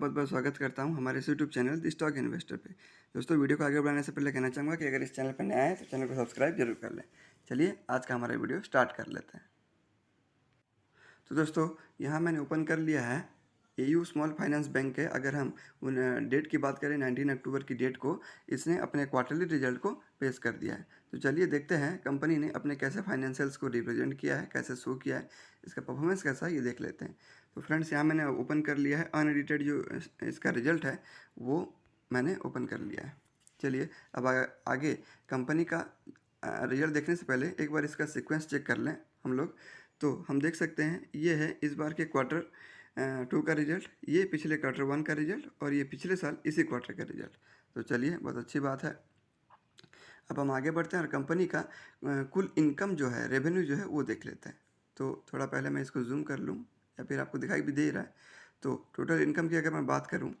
बहुत बहुत स्वागत करता हूं हमारे इस YouTube channel the stock investor पे। दोस्तों, वीडियो को आगे बढ़ाने से पहले कहना चाहूँगा कि अगर इस चैनल पर नया है तो चैनल को सब्सक्राइब जरूर कर लें। चलिए आज का हमारा वीडियो स्टार्ट कर लेते हैं। तो दोस्तों, यहाँ मैंने ओपन कर लिया है एयू स्मॉल फाइनेंस बैंक है। अगर हम उन डेट की बात करें 19 अक्टूबर की डेट को, इसने अपने क्वार्टरली रिजल्ट को पेश कर दिया है। तो चलिए देखते हैं कंपनी ने अपने कैसे फाइनेंशियल्स को रिप्रेजेंट किया है, कैसे शो किया है, इसका परफॉर्मेंस कैसा है ये देख लेते हैं। तो फ्रेंड्स, यहाँ मैंने ओपन कर लिया है अनएडिटेड जो इसका रिजल्ट है वो मैंने ओपन कर लिया है। चलिए अब आगे कंपनी का रिजल्ट देखने से पहले एक बार इसका सीक्वेंस चेक कर लें हम लोग। तो हम देख सकते हैं ये है इस बार के क्वार्टर 2 का रिजल्ट, ये पिछले क्वार्टर 1 का रिजल्ट और ये पिछले साल इसी क्वार्टर का रिजल्ट। तो चलिए बहुत अच्छी बात है। अब हम आगे बढ़ते हैं और कंपनी का कुल इनकम जो है, रेवेन्यू जो है वो देख लेते हैं। तो थोड़ा पहले मैं इसको जूम कर लूँ या फिर आपको दिखाई भी दे रहा है। तो टोटल इनकम की अगर मैं बात करूँ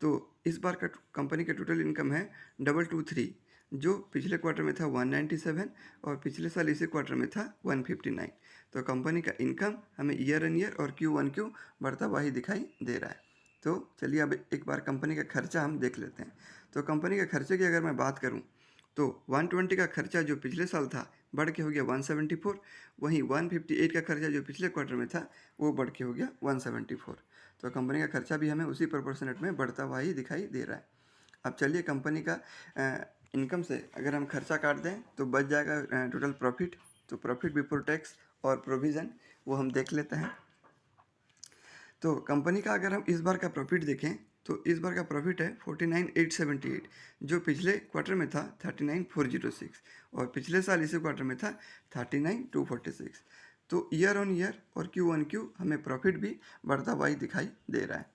तो इस बार का कंपनी का टोटल इनकम है 223, जो पिछले क्वार्टर में था 197 और पिछले साल इसी क्वार्टर में था 159। तो कंपनी का इनकम हमें ईयर एन ईयर और Q1Q बढ़ता हुआ ही दिखाई दे रहा है। तो चलिए अब एक बार कंपनी का खर्चा हम देख लेते हैं। तो कंपनी के खर्चे की अगर मैं बात करूं तो 120 का खर्चा जो पिछले साल था बढ़ के हो गया 174, वहीं 158 का खर्चा जो पिछले क्वार्टर में था वो बढ़ के हो गया 174। तो कंपनी का खर्चा भी हमें उसी प्रोपोर्शनेट में बढ़ता हुआ ही दिखाई दे रहा है। अब चलिए कंपनी का इनकम से अगर हम खर्चा काट दें तो बच जाएगा टोटल प्रॉफिट। तो प्रॉफिट बिफोर टैक्स और प्रोविज़न वो हम देख लेते हैं। तो कंपनी का अगर हम इस बार का प्रॉफिट देखें तो इस बार का प्रॉफिट है 49,878, जो पिछले क्वार्टर में था 39,406 और पिछले साल इसी क्वार्टर में था 39,246। तो ईयर ऑन ईयर और Q1Q हमें प्रॉफिट भी बढ़ता हुआ ही दिखाई दे रहा है।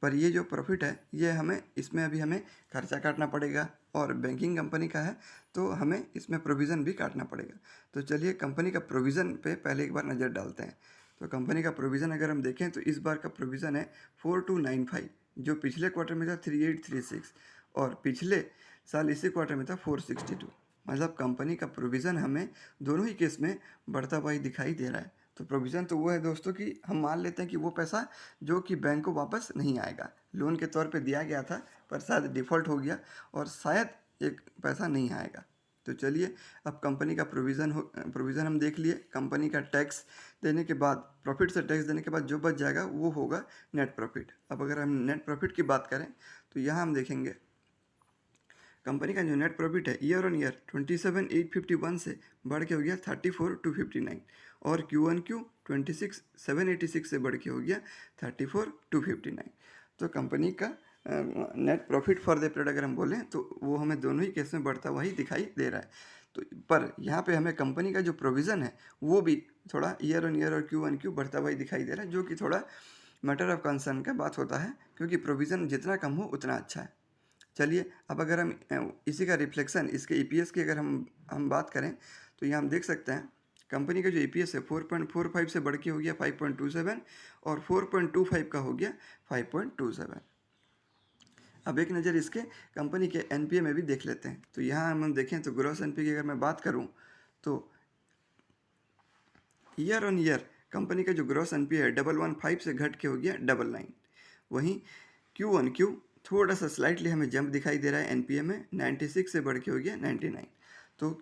पर ये जो प्रॉफिट है ये इसमें अभी हमें खर्चा काटना पड़ेगा और बैंकिंग कंपनी का है तो हमें इसमें प्रोविज़न भी काटना पड़ेगा। तो चलिए कंपनी का प्रोविज़न पे पहले एक बार नज़र डालते हैं। तो कंपनी का प्रोविज़न अगर हम देखें तो इस बार का प्रोविज़न है 4295, जो पिछले क्वार्टर में था 3836 और पिछले साल इसी क्वार्टर में था 462। मतलब कंपनी का प्रोविज़न हमें दोनों ही केस में बढ़ता हुआ ही दिखाई दे रहा है। तो प्रोविज़न तो वो है दोस्तों कि हम मान लेते हैं कि वो पैसा जो कि बैंक को वापस नहीं आएगा, लोन के तौर पे दिया गया था पर शायद डिफ़ॉल्ट हो गया और शायद एक पैसा नहीं आएगा। तो चलिए अब कंपनी का प्रोविज़न हम देख लिए। कंपनी का टैक्स देने के बाद, प्रॉफिट से टैक्स देने के बाद जो बच जाएगा वो होगा नेट प्रॉफिट। अब अगर हम नेट प्रॉफिट की बात करें तो यहाँ हम देखेंगे कंपनी का जो नेट प्रॉफिट है ईयर ऑन ईयर 27,851 से बढ़ के हो गया 34,259 और Q1Q 26,786 से बढ़ के हो गया 34,259। तो कंपनी का net profit for the period अगर हम बोलें तो वो हमें दोनों ही केस में बढ़ता हुआ ही दिखाई दे रहा है। तो पर यहाँ पे हमें कंपनी का जो प्रोविज़न है वो भी थोड़ा ईयर ऑन ईयर और Q1Q बढ़ता हुआ ही दिखाई दे रहा है, जो कि थोड़ा मैटर ऑफ कंसर्न का बात होता है, क्योंकि प्रोविज़न जितना कम हो उतना अच्छा है। चलिए अब अगर हम इसी का रिफ्लेक्शन इसके EPS की अगर हम बात करें तो यहाँ हम देख सकते हैं कंपनी का जो EPS है 4.45 से बढ़ के हो गया 5.27 और 4.25 का हो गया 5.27। अब एक नज़र इसके कंपनी के NPA में भी देख लेते हैं। तो यहाँ हम देखें तो ग्रॉस NPA की अगर मैं बात करूँ तो ईयर ऑन ईयर कंपनी का जो ग्रॉस NPA है 115 से घट के हो गया 99। वहीं Q1Q थोड़ा सा स्लाइटली हमें जंप दिखाई दे रहा है NPA में, 96 से बढ़ के हो गया 99। तो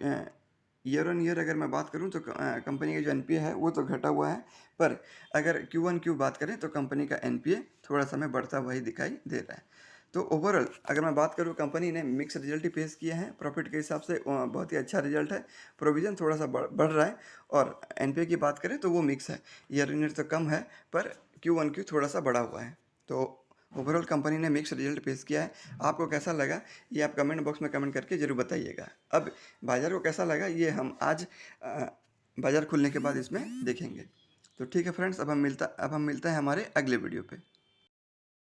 ईयर ऑन ईयर अगर मैं बात करूं तो कंपनी का जो NPA है वो तो घटा हुआ है, पर अगर Q1Q बात करें तो कंपनी का NPA थोड़ा सा हमें बढ़ता हुआ ही दिखाई दे रहा है। तो ओवरऑल अगर मैं बात करूं कंपनी ने मिक्स रिजल्ट ही पेश किए हैं। प्रॉफिट के हिसाब से बहुत ही अच्छा रिजल्ट है, प्रोविज़न थोड़ा सा बढ़ रहा है और NPA की बात करें तो वो मिक्स है, ईयर ऑन ईयर तो कम है पर Q1Q थोड़ा सा बढ़ा हुआ है। तो ओवरऑल कंपनी ने मिक्स रिजल्ट पेश किया है। आपको कैसा लगा ये आप कमेंट बॉक्स में कमेंट करके ज़रूर बताइएगा। अब बाज़ार को कैसा लगा ये हम आज बाज़ार खुलने के बाद इसमें देखेंगे। तो ठीक है फ्रेंड्स, अब हम मिलते हैं हमारे अगले वीडियो पे।